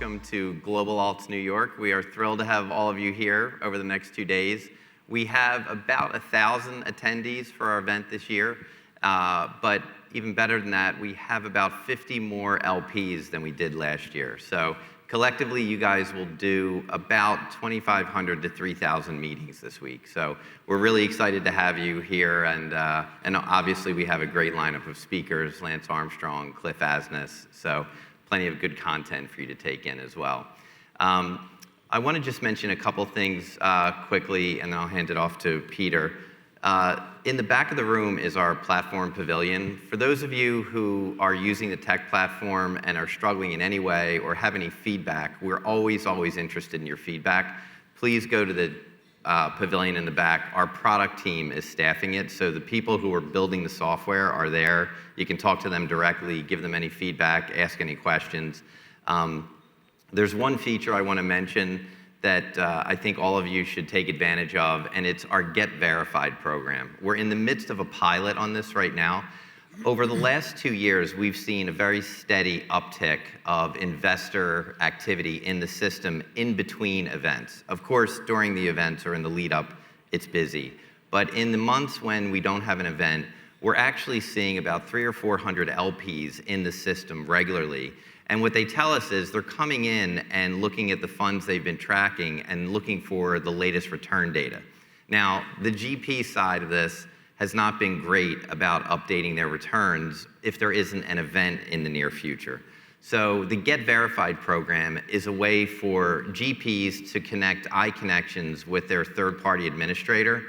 welcome to Global Alts New York. We are thrilled to have all of you here over the next 2 days. We have about 1,000 attendees for our event this year, but even better than that, we have about 50 more LPs than we did last year. So collectively, you guys will do about 2,500 to 3,000 meetings this week. So we're really excited to have you here, and obviously we have a great lineup of speakers: Lance Armstrong, Cliff Asness. So plenty of good content for you to take in as well. I want to just mention a couple things quickly, and then I'll hand it off to Peter. In the back of the room is our platform pavilion. For those of you who are using the tech platform and are struggling in any way or have any feedback, we're always interested in your feedback. Please go to the pavilion in the back. Our product team is staffing it, so the people who are building the software are there. You can talk to them directly, give them any feedback, ask any questions. There's one feature I want to mention that I think all of you should take advantage of, and it's our Get Verified program. We're in the midst of a pilot on this right now. Over the last 2 years, we've seen a very steady uptick of investor activity in the system in between events. Of course, during the events or in the lead up, it's busy. But in the months when we don't have an event, we're actually seeing about 300 or 400 LPs in the system regularly. And what they tell us is they're coming in and looking at the funds they've been tracking and looking for the latest return data. Now, the GP side of this has not been great about updating their returns if there isn't an event in the near future. So the Get Verified program is a way for GPs to connect iConnections with their third-party administrator.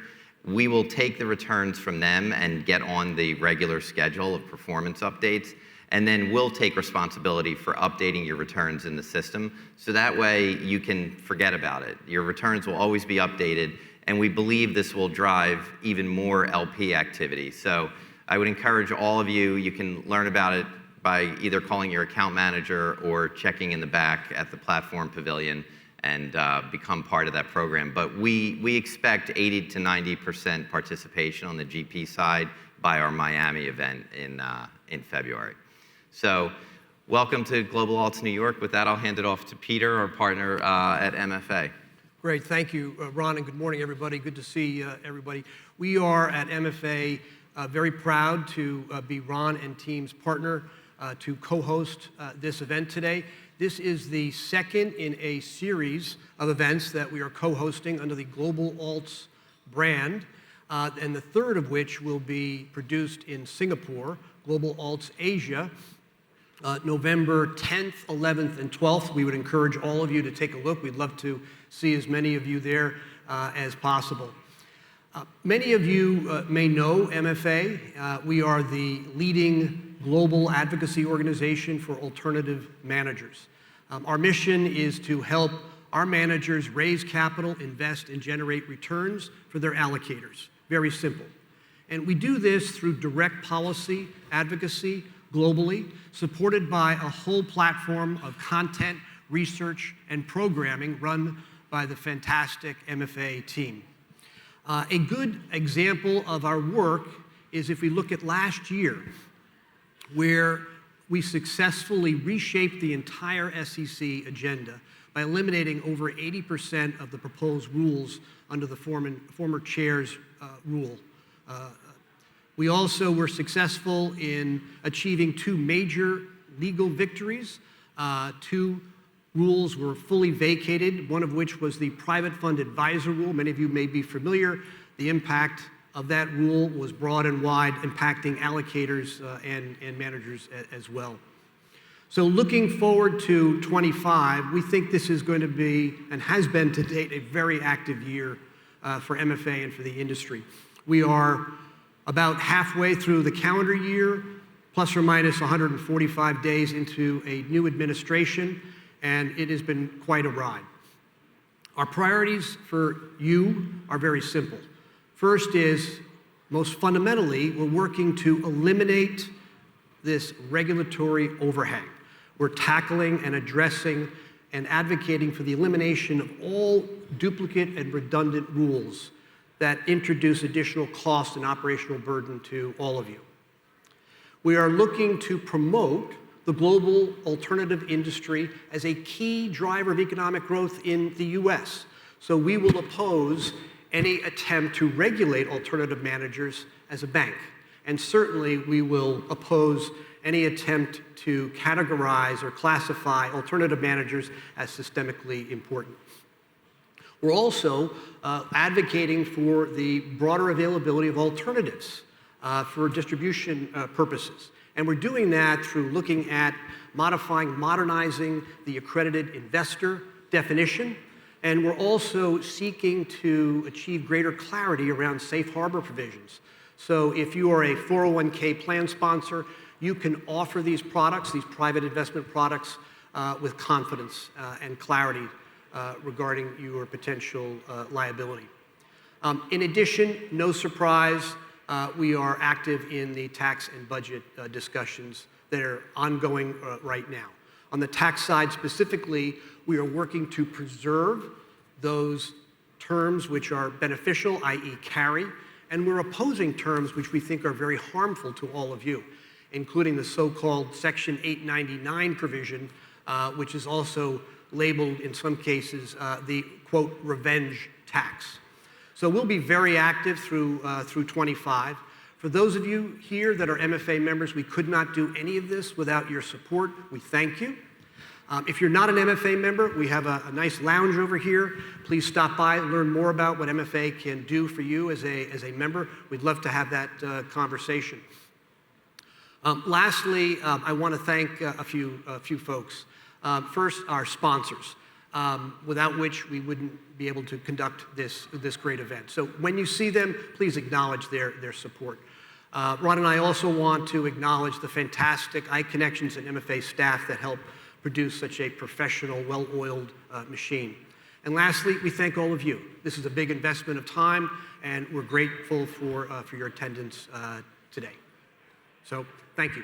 We will take the returns from them and get on the regular schedule of performance updates, and then we'll take responsibility for updating your returns in the system, so that way you can forget about it. Your returns will always be updated, and we believe this will drive even more LP activity. So I would encourage all of you, you can learn about it by either calling your account manager or checking in the back at the platform pavilion and become part of that program. But we expect 80 to 90% participation on the GP side by our Miami event in February. So welcome to Global Alts New York. With that, I'll hand it off to Peter, our partner at MFA. Great, thank you, Ron, and good morning, everybody. Good to see everybody. We are at MFA very proud to be Ron and team's partner to co-host this event today. This is the second in a series of events that we are co-hosting under the Global Alts brand, and the third of which will be produced in Singapore, Global Alts Asia, November 10th, 11th, and 12th. We would encourage all of you to take a look. We'd love to see as many of you there as possible. Many of you may know MFA. We are the leading global advocacy organization for alternative managers. Our mission is to help our managers raise capital, invest, and generate returns for their allocators. Very simple. And we do this through direct policy advocacy globally, supported by a whole platform of content, research, and programming run by the fantastic MFA team. A good example of our work is if we look at last year, where we successfully reshaped the entire SEC agenda by eliminating over 80% of the proposed rules under the former chair's rule. We also were successful in achieving 2 major legal victories. 2 rules were fully vacated, one of which was the private fund advisor rule. Many of you may be familiar. The impact of that rule was broad and wide, impacting allocators and managers as well. So looking forward to 25, we think this is going to be, and has been to date, a very active year for MFA and for the industry. We are about halfway through the calendar year, plus or minus 145 days into a new administration, and it has been quite a ride. Our priorities for you are very simple. First is, most fundamentally, we're working to eliminate this regulatory overhang. We're tackling and addressing and advocating for the elimination of all duplicate and redundant rules that introduce additional cost and operational burden to all of you. We are looking to promote the the global alternative industry as a key driver of economic growth in the US. So we will oppose any attempt to regulate alternative managers as a bank. And certainly we will oppose any attempt to categorize or classify alternative managers as systemically important. We're also advocating for the broader availability of alternatives for distribution purposes. And we're doing that through looking at modernizing the accredited investor definition. And we're also seeking to achieve greater clarity around safe harbor provisions. So if you are a 401k plan sponsor, you can offer these products, these private investment products, with confidence and clarity regarding your potential liability. In addition, no surprise, we are active in the tax and budget discussions that are ongoing right now. On the tax side specifically, we are working to preserve those terms which are beneficial, i.e. carry, and we're opposing terms which we think are very harmful to all of you, including the so-called Section 899 provision, which is also labeled in some cases the, quote, revenge tax. So we'll be very active through 25. For those of you here that are MFA members, we could not do any of this without your support. We thank you. If you're not an MFA member, we have a nice lounge over here. Please stop by, learn more about what MFA can do for you as a member. We'd love to have that conversation. Lastly, I want to thank a few folks. First, our sponsors, without which we wouldn't be able to conduct this great event. So when you see them, please acknowledge their support. Ron and I also want to acknowledge the fantastic iConnections and MFA staff that help produce such a professional, well-oiled machine. And lastly, we thank all of you. This is a big investment of time, and we're grateful for your attendance today. So, thank you.